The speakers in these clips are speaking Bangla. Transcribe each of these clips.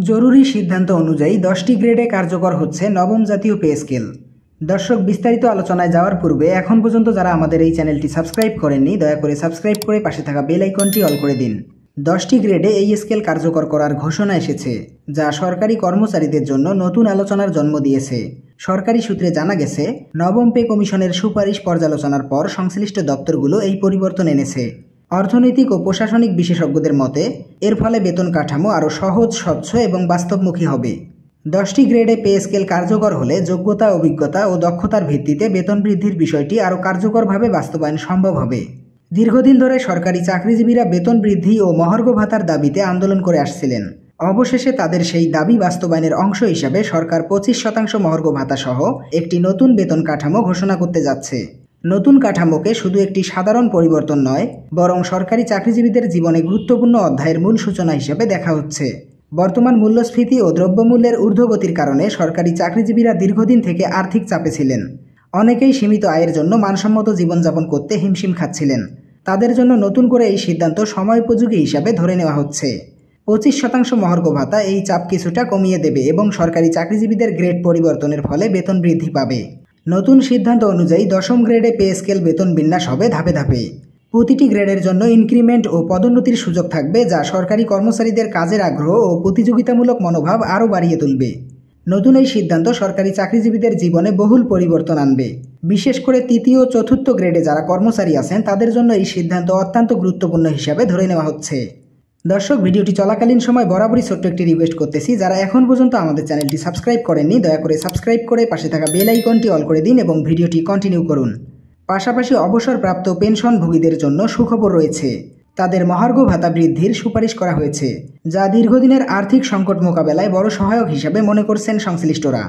জরুরি সিদ্ধান্ত অনুযায়ী 10টি গ্রেডে কার্যকর হচ্ছে নবম জাতীয় পে স্কেল। দর্শক, বিস্তারিত আলোচনায় যাওয়ার পূর্বে এখন পর্যন্ত যারা আমাদের এই চ্যানেলটি সাবস্ক্রাইব করেননি, দয়া করে সাবস্ক্রাইব করে পাশে থাকা বেল আইকনটি অল করে দিন। 10টি গ্রেডে এই স্কেল কার্যকর করার ঘোষণা এসেছে, যা সরকারি কর্মচারীদের জন্য নতুন আলোচনার জন্ম দিয়েছে। সরকারি সূত্রে জানা গেছে, নবম পে কমিশনের সুপারিশ পর্যালোচনার পর সংশ্লিষ্ট দপ্তরগুলো এই পরিবর্তন এনেছে। অর্থনৈতিক ও প্রশাসনিক বিশেষজ্ঞদের মতে এর ফলে বেতন কাঠামো আরও সহজ, স্বচ্ছ এবং বাস্তবমুখী হবে। 10টি গ্রেডে পে স্কেল কার্যকর হলে যোগ্যতা, অভিজ্ঞতা ও দক্ষতার ভিত্তিতে বেতন বৃদ্ধির বিষয়টি আরও কার্যকরভাবে বাস্তবায়ন সম্ভব হবে। দীর্ঘদিন ধরে সরকারি চাকরিজীবীরা বেতন বৃদ্ধি ও মহার্ঘ ভাতার দাবিতে আন্দোলন করে আসছিলেন। অবশেষে তাদের সেই দাবি বাস্তবায়নের অংশ হিসাবে সরকার 25% মহার্ঘ ভাতা সহ একটি নতুন বেতন কাঠামো ঘোষণা করতে যাচ্ছে। নতুন কাঠামোকে শুধু একটি সাধারণ পরিবর্তন নয়, বরং সরকারি চাকরিজীবীদের জীবনে গুরুত্বপূর্ণ অধ্যায়ের মূল সূচনা হিসেবে দেখা হচ্ছে। বর্তমান মূল্যস্ফীতি ও দ্রব্যমূল্যের ঊর্ধ্বগতির কারণে সরকারি চাকরিজীবীরা দীর্ঘদিন থেকে আর্থিক চাপে ছিলেন। অনেকেই সীমিত আয়ের জন্য মানসম্মত জীবনযাপন করতে হিমশিম খাচ্ছিলেন। তাদের জন্য নতুন করে এই সিদ্ধান্ত সময়োপযোগী হিসাবে ধরে নেওয়া হচ্ছে। 25% মহার্ঘ ভাতা এই চাপ কিছুটা কমিয়ে দেবে এবং সরকারি চাকরিজীবীদের গ্রেড পরিবর্তনের ফলে বেতন বৃদ্ধি পাবে। নতুন সিদ্ধান্ত অনুযায়ী 10ম গ্রেডে পে স্কেল বেতন বিন্যাস হবে ধাপে ধাপে। প্রতিটি গ্রেডের জন্য ইনক্রিমেন্ট ও পদোন্নতির সুযোগ থাকবে, যা সরকারি কর্মচারীদের কাজের আগ্রহ ও প্রতিযোগিতামূলক মনোভাব আরও বাড়িয়ে তুলবে। নতুন এই সিদ্ধান্ত সরকারি চাকরিজীবীদের জীবনে বহুল পরিবর্তন আনবে। বিশেষ করে তৃতীয় ও চতুর্থ গ্রেডে যারা কর্মচারী আছেন, তাদের জন্য এই সিদ্ধান্ত অত্যন্ত গুরুত্বপূর্ণ হিসাবে ধরে নেওয়া হচ্ছে। দর্শক, ভিডিওটি চলাকালীন সময় বরাবরই ছোট্ট একটি রিকোয়েস্ট করতেছি, যারা এখন পর্যন্ত আমাদের চ্যানেলটি সাবস্ক্রাইব করেননি, দয়া করে সাবস্ক্রাইব করে পাশে থাকা বেল আইকনটি অল করে দিন এবং ভিডিওটি কন্টিনিউ করুন। পাশাপাশি অবসরপ্রাপ্ত পেনশনভোগীদের জন্য সুখবর রয়েছে। তাদের মহার্ঘ ভাতা বৃদ্ধির সুপারিশ করা হয়েছে, যা দীর্ঘদিনের আর্থিক সংকট মোকাবেলায় বড় সহায়ক হিসাবে মনে করছেন সংশ্লিষ্টরা।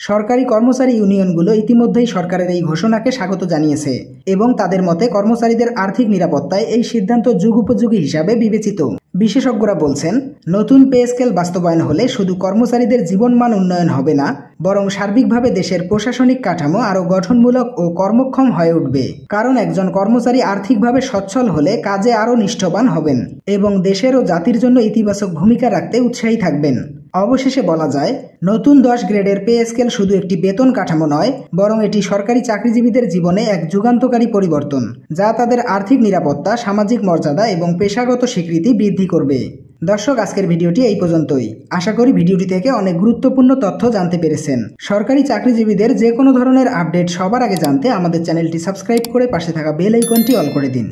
সরকারি কর্মচারী ইউনিয়নগুলো ইতিমধ্যেই সরকারের এই ঘোষণাকে স্বাগত জানিয়েছে এবং তাদের মতে কর্মচারীদের আর্থিক নিরাপত্তায় এই সিদ্ধান্ত যুগোপযোগী হিসাবে বিবেচিত। বিশেষজ্ঞরা বলছেন, নতুন পে স্কেল বাস্তবায়ন হলে শুধু কর্মচারীদের জীবনমান উন্নয়ন হবে না, বরং সার্বিকভাবে দেশের প্রশাসনিক কাঠামো আরও গঠনমূলক ও কর্মক্ষম হয়ে উঠবে। কারণ একজন কর্মচারী আর্থিকভাবে সচ্ছল হলে কাজে আরও নিষ্ঠবান হবেন এবং দেশের ও জাতির জন্য ইতিবাচক ভূমিকা রাখতে উৎসাহী থাকবেন। অবশেষে বলা যায়, নতুন 10 গ্রেডের পে স্কেল শুধু একটি বেতন কাঠামো নয়, বরং এটি সরকারি চাকরিজীবীদের জীবনে এক যুগান্তকারী পরিবর্তন, যা তাদের আর্থিক নিরাপত্তা, সামাজিক মর্যাদা এবং পেশাগত স্বীকৃতি বৃদ্ধি করবে। দর্শক, আজকের ভিডিওটি এই পর্যন্তই। আশা করি ভিডিওটি থেকে অনেক গুরুত্বপূর্ণ তথ্য জানতে পেরেছেন। সরকারি চাকরিজীবীদের যে কোনো ধরনের আপডেট সবার আগে জানতে আমাদের চ্যানেলটি সাবস্ক্রাইব করে পাশে থাকা বেল আইকনটি অল করে দিন।